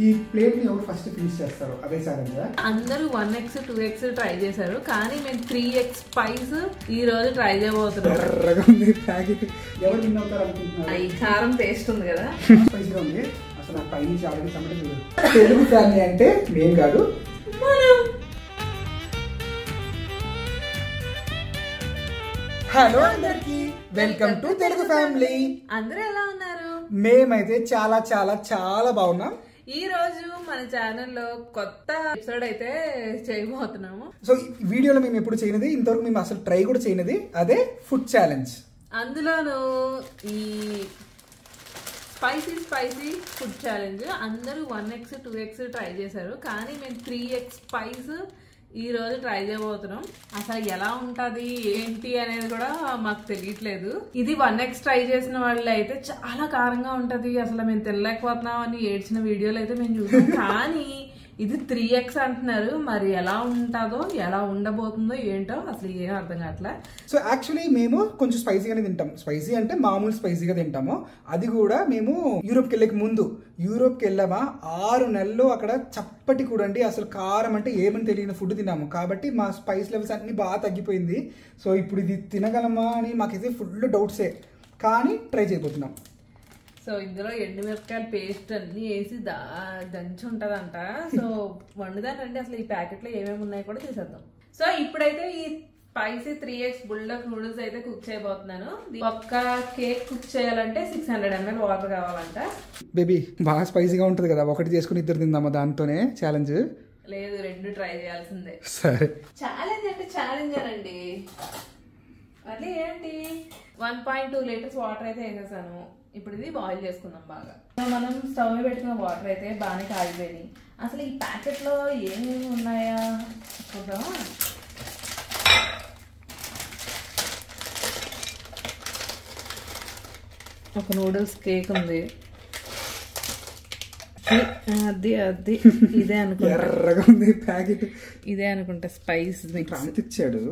ఈ ప్లేట్ ని ఎవరు ఫస్ట్ ఫినిష్ చేస్తారు అదే ఛాలెంజ్. అందరూ 1x 2x ట్రై చేశారు, కానీ మేము 3x స్పైస్ ఈ రోజు ట్రై చేయబోతున్నాం. ఎర్రగా ఉంది ప్యాకెట్. ఎవరు విన్ అవుతారు అనుకుంటున్నారు? ఈ కారం టేస్ట్ ఉంది కదా, స్పైసీగా ఉంది. అసలు పై నుంచి ఆల్రెడీ టమాటో చూడు. తెలుగు ఫ్యామిలీ అంటే మేము కాదు. హలో అందరికి, వెల్కమ్ టు తెలుగు ఫ్యామిలీ. అందరూ ఎలా ఉన్నారు? మేమైతే చాలా చాలా చాలా బాగున్నాం. ఈ రోజు మన ఛానల్లో కొత్త ఎపిసోడ్ అయితే చేయబోతున్నాము. సో ఈ వీడియోలో మేము ఎప్పుడు చేయనిది, ఇంతవరకు మేము అసలు ట్రై కూడా చేయనిది, అదే ఫుడ్ ఛాలెంజ్. అందులోనూ ఈ స్పైసీ ఫుడ్ ఛాలెంజ్ అందరూ 1x 2x ట్రై చేశారు, కానీ మేము 3x స్పైస్ ఈ రోజు ట్రై చేయబోతున్నాం. అసలు ఎలా ఉంటది ఏంటి అనేది కూడా మాకు తెలియట్లేదు. ఇది 1x ట్రై చేసిన వాళ్ళు అయితే చాలా కారంగా ఉంటది, అసలు మేము తినలేకపోతున్నాం అని ఏడ్చిన వీడియోలు అయితే మేము చూసాం. కానీ ఇది 3x అంటున్నారు, మరి ఎలా ఉంటుందో ఎలా ఉండబోతుందో ఏంటో అసలు ఏం అర్థం కావట్లే. సో యాక్చువల్లీ మేము కొంచెం స్పైసీగానే తింటాం. స్పైసీ అంటే మామూలు స్పైసీగా తింటాము. అది కూడా మేము యూరోప్కి వెళ్ళక ముందు. యూరోప్కి వెళ్ళామా 6 నెలలు అక్కడ చప్పటి కూడా అండి, అసలు కారం అంటే ఏమని తెలియని ఫుడ్ తిన్నాము. కాబట్టి మా స్పైస్ లెవెల్స్ అన్ని బాగా తగ్గిపోయింది. సో ఇప్పుడు ఇది తినగలమా అని మాకైతే ఫుల్ డౌట్సే, కానీ ట్రై చేయబోతున్నాం. సో ఇందులో ఎండుమిరపకాయల పేస్ట్ అన్ని వేసి దంచి ఉంటదంట. సో వండుదానండి, అసలు ఈ ప్యాకెట్ లో ఏమేమి ఉన్నాయో కూడా చూసేద్దాం. సో ఇప్పుడైతే ఈ స్పైసీ 3x బుల్డక్ నూడిల్స్ అయితే కుక్ చేయబోతున్నాను. ఒక్క కేక్ కుక్ చేయాలంటే 600 ml వాటర్ కావాలంట. బేబీ బాగా స్పైసీగా ఉంటుంది కదా, ఒకటి చేసుకుని ఇద్దరు తిందామా దాంతోనే ఛాలెంజ్? లేదు, 2 ట్రై చేయాల్సిందే. సరే, ఛాలెంజ్ అంటే ఛాలెంజ్ అనండి. మళ్ళీ ఏంటి, 1.2 లీటర్స్ వాటర్ అయితే వేసేసాను. ఇప్పుడు ఇది బాయిల్ చేసుకుందాం బాగా. మనం స్టవ్ మీద పెట్టుకున్న వాటర్ అయితే బాగానే కాగిపోయినాయి. అసలు ఈ ప్యాకెట్ లో ఏమేమి ఉన్నాయా చూద్దామా? ఒక నూడిల్స్ కేక్ ఉంది, అది ఇదే అనుకుంటా. ఎర్రగా ఉంది ప్యాకెట్. ఇదే అనుకుంటా స్పైస్ మిక్స్. అంత ఇచ్చాడు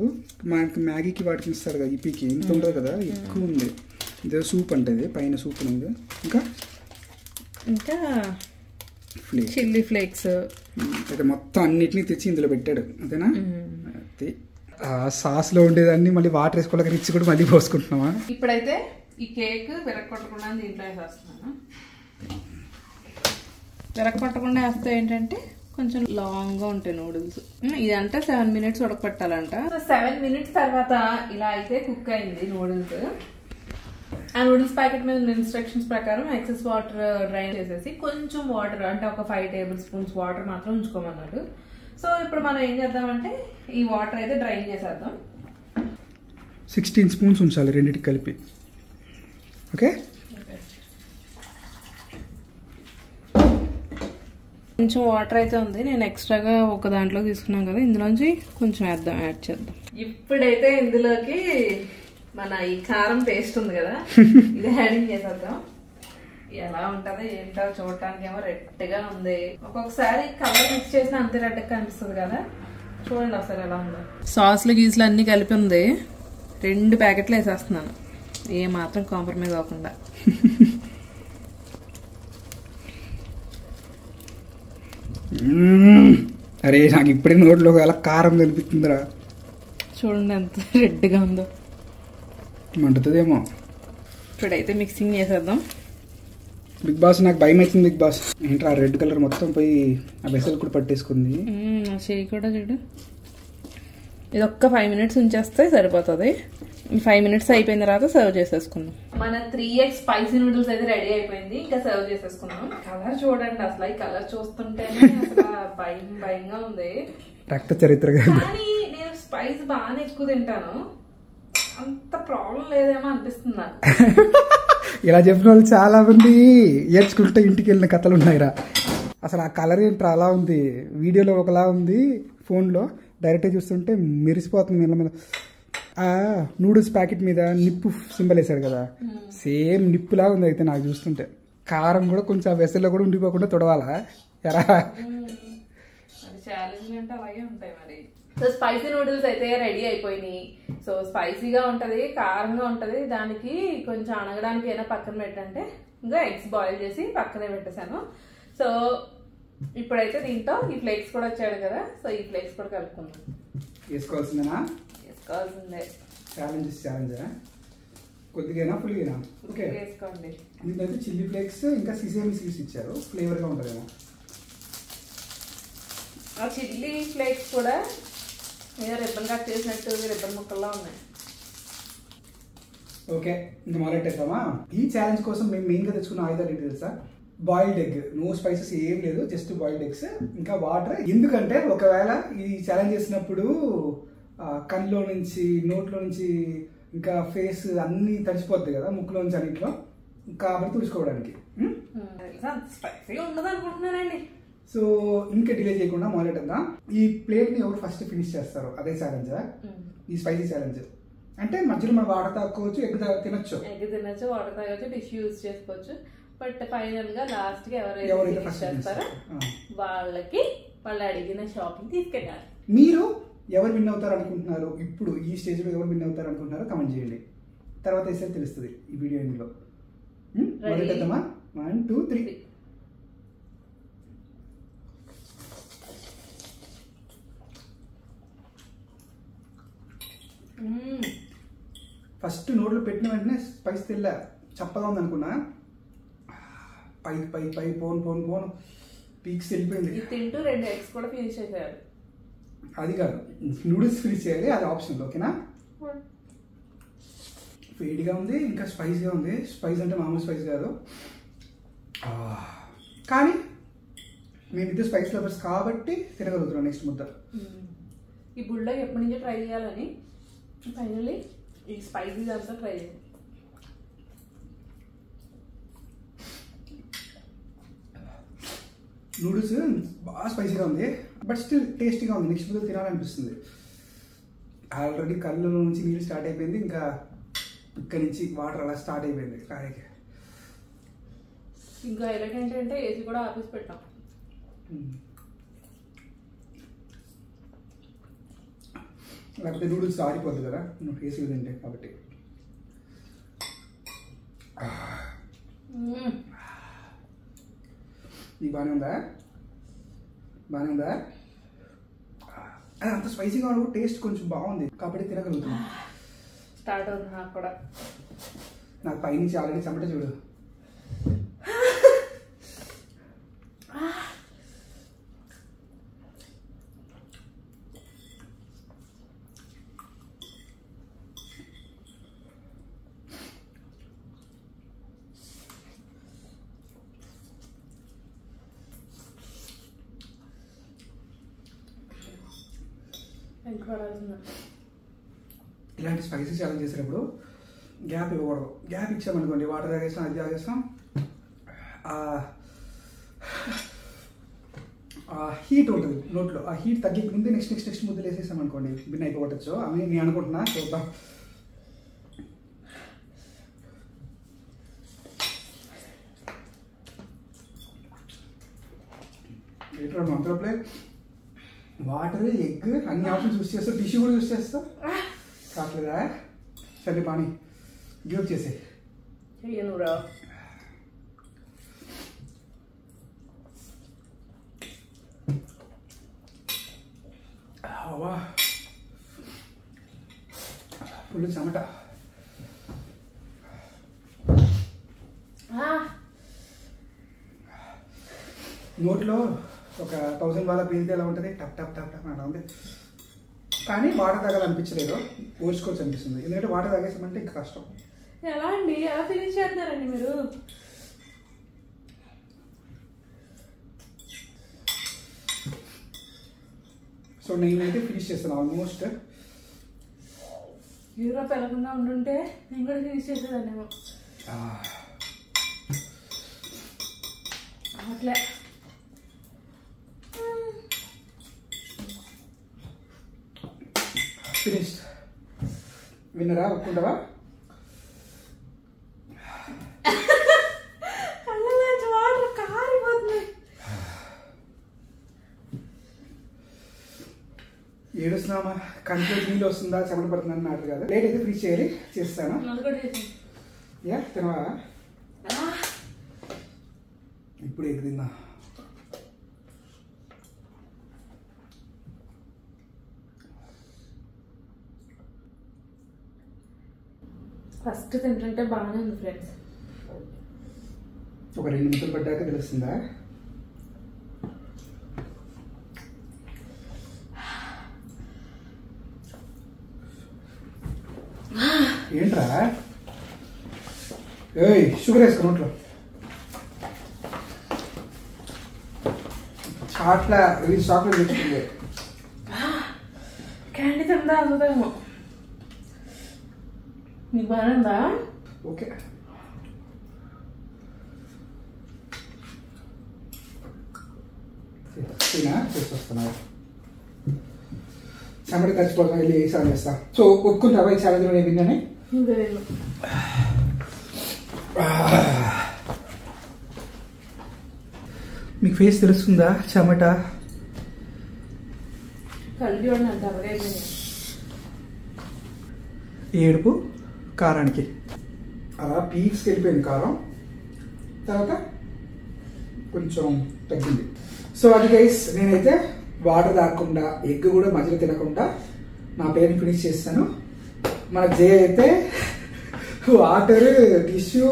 మనకి, మ్యాగీకి వాటికి ఇస్తారు కదా, ఈపీకి ఇంత ఉంటుంది కదా, ఎక్కువ ఉంది. ఇదే సూప్ అంటే పైన సూప్ ఉంది. ఇంకా చిల్లీ ఫ్లేక్స్ అయితే మొత్తం అన్నిటినీ తెచ్చి ఇందులో పెట్టాడు, అంతేనా? అది ఆ సాస్ లో ఉండేదాన్ని మళ్ళీ వాటర్ వేసుకోలేక రిచ్ కూడా మళ్ళీ పోసుకుంటున్నావా? ఇప్పుడైతే ఈ కేక్ విరగొట్టకుండా దీంట్లో వేసేస్తున్నాను. విరగొట్టకుండా వేస్తే ఏంటంటే కొంచెం లాంగ్ గా ఉంటాయి నూడిల్స్. ఇదంటే 7 minutes ఉడకపెట్టాలంట. 7 minutes తర్వాత ఇలా అయితే కుక్ అయింది నూడిల్స్. ఆ నూడిల్స్ ప్యాకెట్ మీద ఇన్స్ట్రక్షన్స్ ప్రకారం ఎక్సెస్ వాటర్ డ్రైన్ చేసేసి కొంచెం వాటర్ అంటే ఒక 5 tablespoons వాటర్ మాత్రం ఉంచుకోమన్నాడు. సో ఇప్పుడు మనం ఏం చేద్దామంటే ఈ వాటర్ అయితే డ్రైన్ చేసేద్దాం. 16 spoons ఉంచాలి రెండింటికి కలిపి. ఓకే, కొంచెం వాటర్ అయితే ఉంది, నేను ఎక్స్ట్రాగా ఒక దాంట్లో తీసుకున్నాను కదా, ఇందులోంచి కొంచెం యాడ్ చేద్దాం. ఇప్పుడైతే ఇందులోకి మన ఈ కారం పేస్ట్ ఉంది కదా, ఇది యాడింగ్ చేసేద్దాం. ఎలా ఉంటుందో ఏంటో చూడటానికి ఏమో రెడ్ గా ఉంది. ఒక్కొక్కసారి కలర్ మిక్స్ చేసిన అంతే రెడ్ గా కనిపిస్తుంది కదా, చూడండి ఒకసారి ఎలా ఉందో. సాస్లు గీసులు అన్ని కలిపి ఉంది. 2 ప్యాకెట్లు వేసేస్తున్నాను, ఏ మాత్రం కాంప్రమైజ్ అవ్వకుండా. అరే నాకు ఇప్పుడే నోట్లో అలా కారం కనిపిస్తుందిరా. చూడండి ఎంత రెడ్ గా ఉందో, మండుతుందేమో. ఇప్పుడైతే మిక్సింగ్ చేసేద్దాం. బిగ్ బాస్ నాకు భయం అవుతుంది. బిగ్ బాస్ ఏంట్రా రెడ్ కలర్ మొత్తం పోయి ఆ బెసలు కూడా పట్టేసుకుంది. చేయి కూడా చూడు. ఇది ఒక్క 5 minutes ఉంచేస్తే సరిపోతుంది. 5 minutes అయిపోయిన తర్వాత సర్వ్ చేసేసుకుందాం. మన 3x స్పైసీ నూడిల్స్ అయితే రెడీ అయిపోయింది, ఇంకా సర్వ్ చేసేసుకున్నాం. కలర్ చూడండి, అసలు ఈ కలర్ చూస్తుంటేనే అసలు భయంగా ఉంది. రక్త చరిత్ర. కానీ నేను స్పైస్ బాగానే ఎక్కువ తింటాను, అంత ప్రాబ్లం లేదేమో అనిపిస్తుంది నాకు. ఇలా చెప్పిన వాళ్ళు చాలా మంది ఏడ్చుకుంటే ఇంటికి వెళ్ళిన కథలు ఉన్నాయిరా. అసలు ఆ కలర్ ఏంట్రా అలా ఉంది, వీడియోలో ఒకలా ఉంది, ఫోన్లో డైరెక్ట్గా చూస్తుంటే మెరిసిపోతుంది నీళ్ళ మీద. ఆ నూడిల్స్ ప్యాకెట్ మీద నిప్పు సింబల్ వేసాడు కదా, సేమ్ నిప్పులా ఉంది. అయితే నాకు చూస్తుంటే కారం కూడా కొంచెం ఆ వెసల్లో కూడా ఉండిపోకుండా తొడవాలా ఎరా? ఛాలెంజ్ అంటే అలాగే ఉంటాయి మరి. సో స్పైసీ నూడిల్స్ అయితే రెడీ అయిపోయినాయి. సో స్పైసీగా ఉంటది, కారంగా ఉంటది, దానికి కొంచెం అనగడానికి అయినా పక్కన పెట్టంటే ఇంకా ఎగ్స్ బాయిల్ చేసి పక్కనే పెట్టేశాను. సో ఇప్పుడైతే దీంట్లో ఈ ఫ్లేక్స్ కూడా వచ్చాడు కదా, సో ఈ ఫ్లేక్స్ కూడా కలుపుకుందాం. వేసుకోవాల్సిందేనా? వేసుకోవాల్సిందే. ఛాలెంజా? కొద్దిగా ఫుల్గా ఓకే వేసుకోండి. దీంట్లో చిల్లీ ఫ్లేక్స్ ఇంకా సిసేమి సీడ్స్ ఇచ్చారు, ఫ్లేవర్గా ఉంటుందేమో. ఆ చిల్లీ ఫ్లేక్స్ కూడా ఏదో రిబ్బన్ కట్ చేసినట్టు రిబ్బన్ ముక్కల్లో ఉన్నాయి. ఓకే, ఇంకా మొదలెట్టేద్దామా? ఈ ఛాలెంజ్ కోసం మేము మెయిన్గా తెచ్చుకున్న ఆయుధాలు ఏంటి తెలుసా? బాయిల్డ్ ఎగ్, నో స్పైసెస్ ఏం లేదు, జస్ట్ బాయిల్డ్ ఎగ్స్ ఇంకా వాటర్. ఎందుకంటే ఒకవేళ ఈ ఛాలెంజ్ చేసినప్పుడు కళ్ళలో నుంచి నోట్లో నుంచి ఇంకా ఫేస్ అన్ని తడిచిపోద్ది కదా, ముక్కులో నుంచి అన్నింటిలో, కాబట్టి తుడుచుకోవడానికి. స్పైసీ ఉండదు అనుకుంటున్నానండి. సో ఇంకా డిలే చేయకుండా మొదలెట్టేద్దాం. ఈ ప్లేట్ని ఎవరు ఫస్ట్ ఫినిష్ చేస్తారు అదే ఛాలెంజా? ఈ స్పైసీ ఛాలెంజ్ అంటే మధ్యలో మనం వాటర్ తాక్కోవచ్చు, ఎగ్ తినొచ్చు, వాటర్ తాగొచ్చు, టిష్యూ యూజ్ చేసుకోవచ్చు. బట్ ఫైనల్ గా లాస్ట్ కి ఎవరైతే ఫస్ట్ చేస్తారో వాళ్ళకి వాళ్ళు అడిగిన షాపింగ్ తీసుకెళ్ళాలి. మీరు ఎవరు విన్ అవుతారు అనుకుంటున్నారు? ఇప్పుడు ఈ స్టేజ్ లో ఎవరు విన్ అవుతారు అనుకుంటున్నారో కమెంట్ చేయండి, తర్వాత వేస్తే తెలుస్తుంది ఈ వీడియో ఎండ్లో. మొదలెట్టేద్దామా? 1 2 3. ఫస్ట్ నోట్లో పెట్టిన వెంటనే స్పైస్ తెల్ల చప్పగా ఉంది అనుకున్నా, పై పోను పీక్స్ వెళ్ళిపోయింది. తింటూ 2 eggs కూడా ఫినిష్ చేసేయాలి. అది కాదు, నూడిల్స్ ఫినిష్ చేయాలి, అది ఆప్షన్. ఓకేనా? వేడిగా ఉంది, ఇంకా స్పైస్గా ఉంది. స్పైస్ అంటే మామూలు స్పైస్ కాదు, కానీ మేమిద్దరు స్పైస్ లవర్స్ కాబట్టి తినగలుగుతున్నాం నెక్స్ట్ ముద్ద. ఈ బుల్డా ఎప్పటి నుంచో ట్రై చేయాలని ఫైనల్లీ ఈ స్పైసీ అంతా ట్రై చేయాలి. నూడిల్స్ బాగా స్పైసీగా ఉంది, బట్ స్టిల్ టేస్టీగా ఉంది. నెక్స్ట్ ముద్ద తినాలనిపిస్తుంది. ఆల్రెడీ కళ్ళ నుంచి నీళ్ళు స్టార్ట్ అయిపోయింది, ఇంకా ఇక్కడ నుంచి వాటర్ అలా స్టార్ట్ అయిపోయింది కాయకి. ఇంకా హైలైట్ ఏంటంటే ఏసీ కూడా ఆఫీస్ పెట్టాం. లేకపోతే నూడిల్స్ ఆడిపోద్ది కదా నువ్వు ఏసీ తింటే, కాబట్టి. నీకు బాగానే ఉందా? అది అంత స్పైసీగా ఉండవు, టేస్ట్ కొంచెం బాగుంది కాబట్టి తినగలుగుతున్నా. స్టార్ట్ అవుతుంది నాకు కూడా. నాకు పైనుంచి ఆల్రెడీ చెమట చూడు. ఇలాంటి స్పైసీ ఛాలెంజ్ చేసేటప్పుడు గ్యాప్ ఇవ్వకూడదు. గ్యాప్ ఇచ్చామనుకోండి, వాటర్ తాగేస్తాం, అది తాగేస్తాం, హీట్ ఉంటుంది నోట్లో. ఆ హీట్ తగ్గక ముందే నెక్స్ట్ ముద్దలు వేసేసాం అనుకోండి, బిన్న అయిపోవచ్చు అని నేను అనుకుంటున్నా. చూద్దాం. మంత్రప్లే వాటర్, ఎగ్ అన్ని ఆప్షన్స్ యూస్ చేస్తావు, టిష్యూ కూడా యూస్ చేస్తావు, కావట్లేదా? సరే పాని గివ్ చేసే. ఫుల్ చెమట. నోట్లో ఒక 1000 బాల పీలితే ఎలా ఉంటుంది, టప్ టప్ టప్ టప్ అలా ఉంది. కానీ వాటర్ తాగాలనిపించలేదు, ఓడ్చుకోవచ్చు అనిపిస్తుంది. ఎందుకంటే వాటర్ తాగేసామంటే ఇంకా కష్టం. ఎలా అండి, ఎలా ఫినిష్ చేస్తున్నారండి మీరు? సో నేనైతే ఫినిష్ చేస్తాను ఆల్మోస్ట్. యూరోప్ వెళ్ళకుండా ఉండుంటే నేను కూడా ఫినిష్ చేసేదాన్నేమో. అట్లే ఫినిష్డ్. విన్నరా? ఒప్పుకుంటావా? కళ్ళలోంచి వాటర్ కారిపోతున్నాయి. ఏడుస్తున్నామా? కంట్లో నీళ్ళు వస్తుందా, చెమట పడుతుందా అని మ్యాటర్ కాదు. లేట్ అయితే ఫినిష్ చేయాలి, చేస్తాను. యా, తినవా? ఇప్పుడు ఎగ్ తిన్నా. ఫస్ట్ తింటుంటే బాగానే ఉంది ఫ్రెండ్స్. ఒక 2 ముద్దలు పడ్డాక తెలుస్తుందా? ఏంట్రా ఏయ్ షుగర్ వేసుకో నోట్లో. చాక్లెట్ తెచ్చుకుంది. క్యాండీ తిందా అందుదేమో. నీకు బాగానే ఉందా? ఓకే. చూస్తున్నావు చెమట ఖర్చుకోవడం వెళ్ళి ఛాలెంజ్ చేస్తా. సో ఒప్పుకుంటావా ఈ ఛాలెంజ్ లో ఏమిందని? మీకు ఫేస్ తెలుస్తుందా చెమట? కలిపి అంత ఏడుపు కారానికి అలా పీక్స్కి వెళ్ళిపోయింది కారం, తర్వాత కొంచెం తగ్గింది. సో అది గైస్, నేనైతే వాటర్ తాగకుండా ఎగ్ కూడా మధ్యలో తినకుండా నా పేరుని ఫినిష్ చేస్తాను. మన జే అయితే వాటర్, టిష్యూ,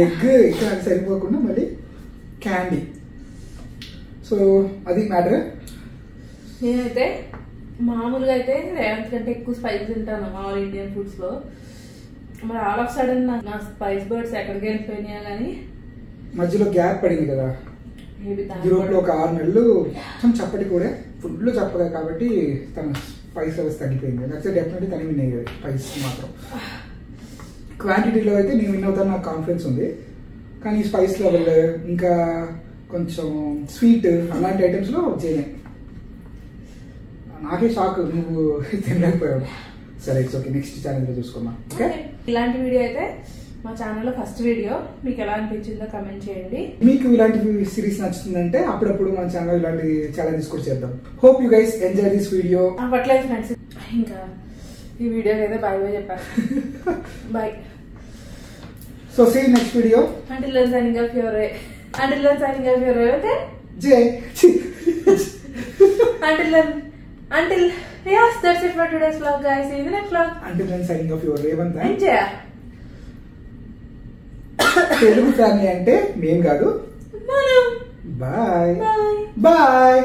ఎగ్ ఇక్కడ సరిపోకుండా మళ్ళీ క్యాండీ. సో అది మ్యాటర్. నేనైతే మామూలుగా అయితే రేవంత్ కంటే ఎక్కువ స్పైస్ తింటాను ఆల్ ఇండియన్ ఫుడ్స్ లో. మరి ఆల్ ఆఫ్ సడన్ నా స్పైస్ బర్డ్స్ ఎక్కడికి వెళ్ళిపోయినాయా కానీ మధ్యలో గ్యాప్ పడింది కదా యూరోప్ లో ఒక 6 నెలలు. కొంచెం చప్పటి కూడా ఫుడ్ చప్పగా కాబట్టి తన స్పైస్ లెవెల్స్ తగ్గిపోయింది. లేకపోతే డెఫినెట్లీ తను విన్ అయ్యేది. స్పైస్ మాత్రం క్వాంటిటీలో అయితే నేను విన్ అవుతాను, నాకు కాన్ఫిడెన్స్ ఉంది. కానీ స్పైస్ లెవెల్ ఇంకా కొంచెం స్వీట్ అలాంటి ఐటమ్స్లో చేయలే. నాకే షాక్, నువ్వు తినలేకపోయావు. సరే ఇట్స్ ఓకే, నెక్స్ట్ ఛానల్లో చూసుకున్నాం. ఓకే, ఇలాంటి వీడియో అయితే మా ఛానల్లో ఫస్ట్ వీడియో. మీకు ఎలా అనిపించిందో కమెంట్ చేయండి. మీకు ఇలాంటి సిరీస్ నచ్చుతుందంటే అప్పుడప్పుడు మన ఛానల్ ఇలాంటి ఛాలెంజెస్ కూడా చేద్దాం. Hope you guys enjoy this video. అవ్వట్లేదు ఫ్రెండ్స్, ఇంకా ఈ వీడియోకి అయితే బాయ్ బాయ్ చెప్పారు. Bye. So see you next video. Until then signing off your okay? Jay. Until yes, that's it for today's vlog, guys. See you in the next vlog. Until then signing off your Revanth. Enjoy. Telugu family అంటే మేం కాదు. మనం. Bye bye. Bye.